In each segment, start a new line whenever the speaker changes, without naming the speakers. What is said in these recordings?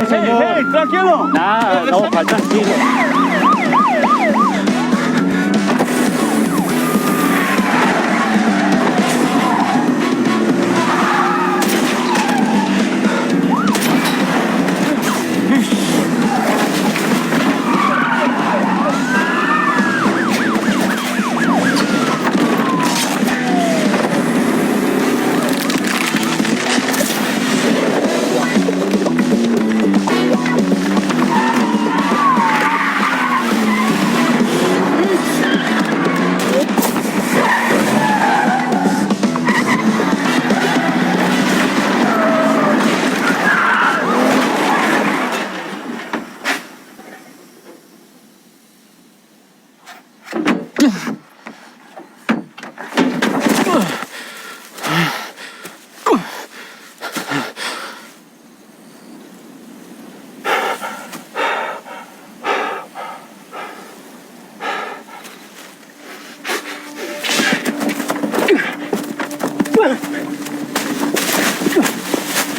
señor.
Hey, tranquilo.
Nada, no, tranquilo.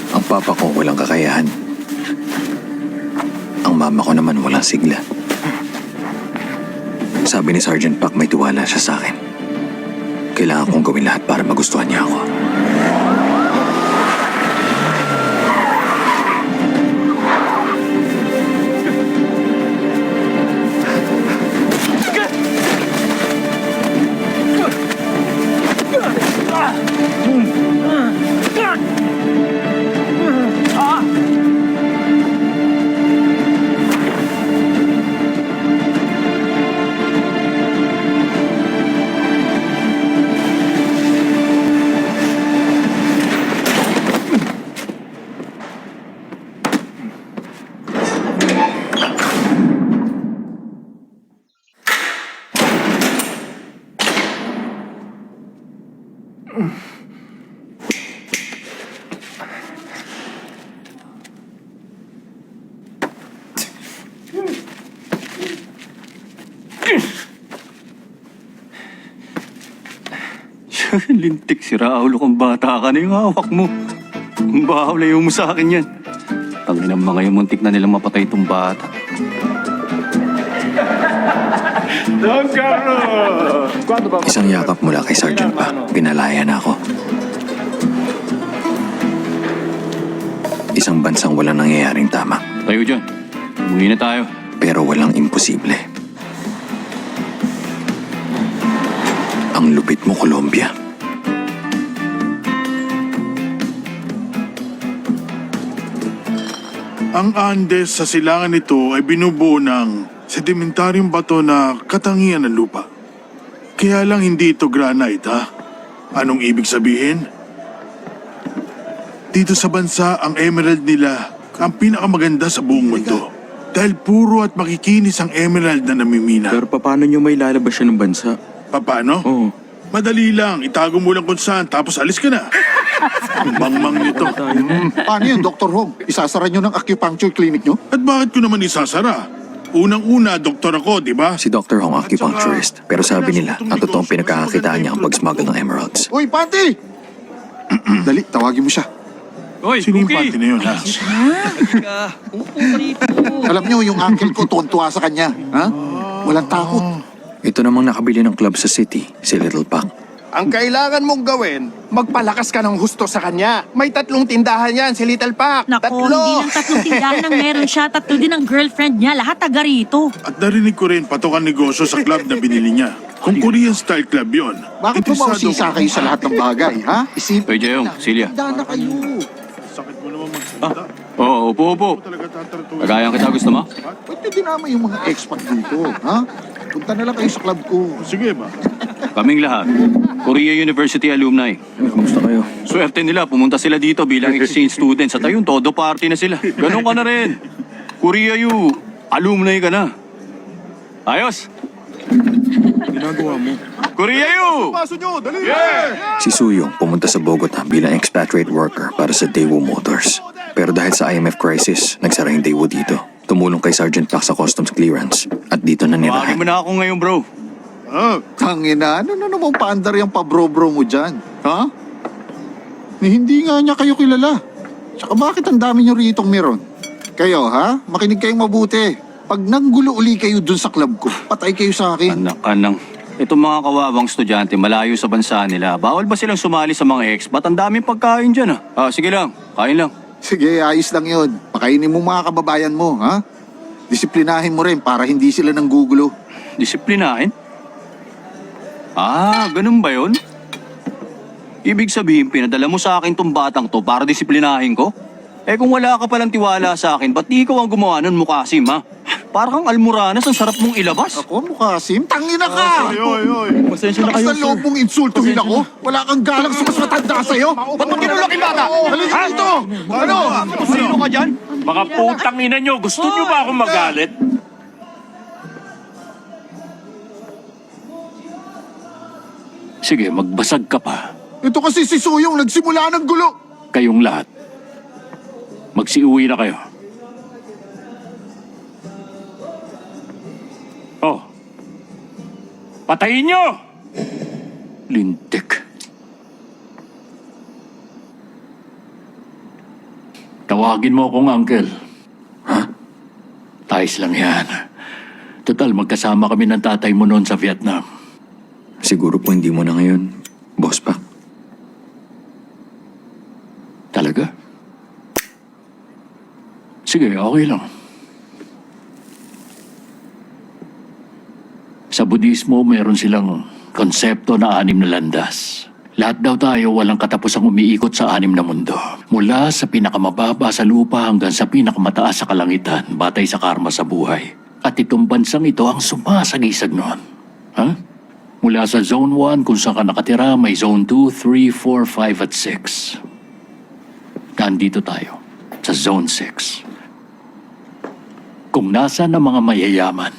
Ang papa ko walang kakayahan. Ang mama ko naman walang sigla. Sabi ni Sergeant Pak may tiwala siya sa akin. Kailangan kong gawin lahat para magustuhan niya ako.
Lintik si Raulo kung bata ka na yung hawak mo. Ang bahaw layo mo sa akin yan. Tangin ang mga yung muntik na nilang mapatay itong bata. Don Carlos!
Isang yakap mula kay Sergeant Pak, pinalaya na ako. Isang bansang walang nangyayaring tama,
Tayo dyan. Umuwi na tayo.
pero walang imposible. Ang lupit mo, Colombia.
Ang Andes sa silangan nito ay binubuo ng sedimentaryong bato na katangian ng lupa. Kaya lang hindi ito granite, ha? Anong ibig sabihin? Dito sa bansa, ang emerald nila ang pinakamaganda sa buong mundo. Dahil puro at makikinis ang emerald na namimina.
Pero paano nyo may lalabas siya ng bansa?
Paano?
Oo.
Madali lang, itago mo lang kung saan, tapos alis ka na. Mangmang nito.
Paano yun, Dr. Hong? Isasara nyo ng acupuncture clinic nyo?
At bakit ko naman isasara? Unang-una, doktor ako, di ba?
Si Dr. Hong acupuncturist, pero sabi nila ang totoong pinagkakakitaan niya ang pag-smuggle ng emeralds.
Uy, Panty! Dali, tawagin mo siya.
Hoy,
Sino yung party na yun, ha?
Alam nyo, yung uncle ko tuwan-tuwa sa kanya. Ha? Walang takot.
Ito namang nakabili ng club sa city, si Little Pak.
Ang kailangan mong gawin, magpalakas ka ng husto sa kanya. May 3 tindahan yan, si Little Pac.
Nako,
3.
hindi lang 3 tindahan ang meron siya, 3 din ang girlfriend niya, lahat taga rito.
At narinig ko rin patokan negosyo sa club na binili niya. Kung Korean style club yon.
Bakit pumausisa kayo sa lahat ng bagay, ha? Isipin
Hoy, Jayong, Celia.
Handa na kayo.
Sakit mo naman magsalita.
Oo, upo.
Talaga tatartuin.
Kagayan kita, gusto mo?
Pwede dinama yung mga expat dito, ha? Punta na lang kayo sa club ko.
Sige ba?
Kaming lahat. Korea University alumni.
Kumusta kayo?
Swerte nila, pumunta sila dito bilang exchange students at ayun, todo party na sila. Ganun ka na rin. Korea U, alumni ka na. Ayos?
Ginagawa mo.
Korea U!
Paso nyo, dali!
Si Suyong pumunta sa Bogota bilang expatriate worker para sa Daewoo Motors. Pero dahil sa IMF crisis, nagsara yung Daewoo dito. Tumulong kay Sergeant Pak sa customs clearance at dito na nirahan.
Tawagin mo na ako ngayon, bro.
Tangina, ano na namang paandar yung pabro-bro mo dyan? Ha? Ni hindi nga niya kayo kilala. Tsaka bakit ang dami nyo ritong meron? Kayo, ha? Makinig kayong mabuti. Pag nanggulo uli kayo dun sa club ko, patay kayo sa akin.
Anak. Itong mga kawawang estudyante, malayo sa bansa nila. Bawal ba silang sumali sa mga expat? Ang daming pagkain dyan, sige lang, kain lang.
Sige, ayos lang yun. Pakainin mo mga kababayan mo, ha? Disiplinahin mo rin para hindi sila nanggugulo.
Disiplinahin? Ganun ba yun? Ibig sabihin, pinadala mo sa akin tong batang to para disiplinahin ko? Kung wala ka palang tiwala sa akin, ba't di ikaw ang gumawa nun, Mukasim, ha? Parang kang almoranas, ang sarap mong ilabas.
Ako, Mukasim? Tangina ka!
Pasensya na
Lakas
kayo,
ng loob
sir.
mong insultuhin ako? Wala kang galang sa mas matanda sa'yo? Ba't mo kinulaking bata? Halika dito! Ano?
Sino ka dyan?
Mga putang ina nyo, gusto nyo ba akong magalit? Sige, magbasag ka pa.
Ito kasi si Suyong nagsimula ng gulo.
Kayong lahat. Magsiuwi na kayo. Oh. Patayin nyo! Lintik. Tawagin mo akong uncle. Ha? Ayos lang yan. Total, magkasama kami ng tatay mo noon sa Vietnam.
Siguro po hindi mo na ngayon, Boss Pak.
Talaga? Sige, okay lang. Sa Budismo, mayroon silang konsepto na 6 na landas. Lahat daw tayo walang katapusang umiikot sa 6 na mundo. Mula sa pinakamababa sa lupa hanggang sa pinakamataas sa kalangitan, batay sa karma sa buhay. At itong bansang ito ang sumasagisag noon. Ha? Mula sa Zone 1 kung saan ka nakatira, may Zone 2, 3, 4, 5 at 6. Nandito tayo, sa Zone 6. Kung nasa ng mga mayayaman.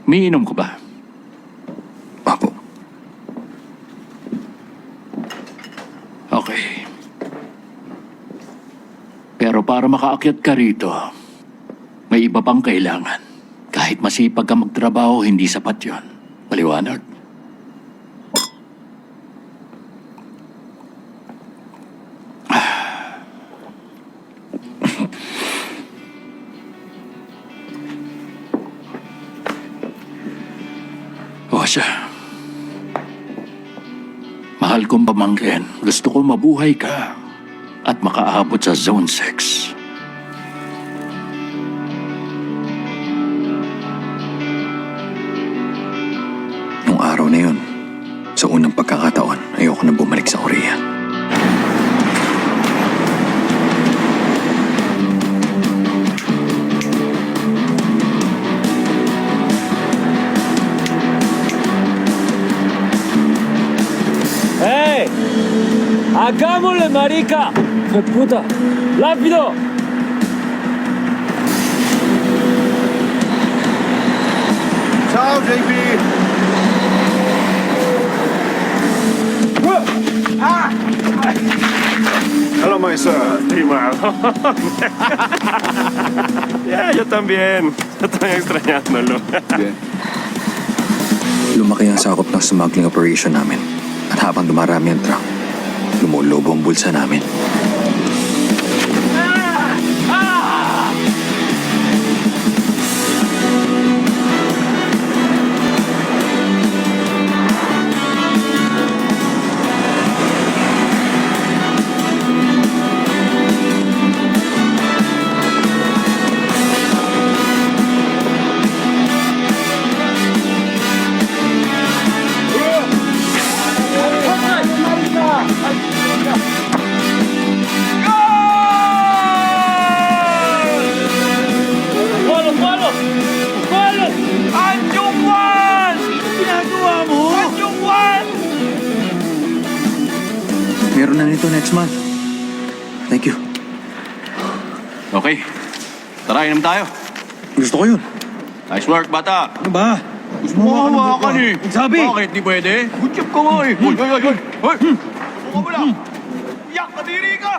Miinom ko ba?
Apo.
Okay. Pero para makaakyat ka rito, may iba pang kailangan. Kahit masipag ka magtrabaho, hindi sapat yon. Maliwanag. O siya. Mahal kong pamangkin, gusto ko mabuhay ka at makaabot sa Zone 6.
Nung araw na yun, sa unang pagkakataon, ayoko na bumalik sa Korea.
¡Ey! ¡Hagámosle, marica! ¡Qué puta! ¡Rápido!
Ciao, JP!
Hello, my sir. Estimado. Yo también. Estoy extrañándolo.
Lumaki ang sakop ng smuggling operation namin. At habang dumarami ang truck, lumulobo ang bulsa namin.
¡Palo, palo! ¡Palo! ¡Anjungwan! Ginagawa mo? Anjungwan!
Meron na nito next month. Thank you.
Okay. Tara, inom tayo.
Gusto ko yun.
Nice work, bata.
Ano ba?
Gusto mo hawakan eh.
Sabi!
Bakit? Di pwede? Good job ka nga eh. Hoy, hoy, hoy, hoy! Hoy! Buka mo lang. Yak, kadiri ka!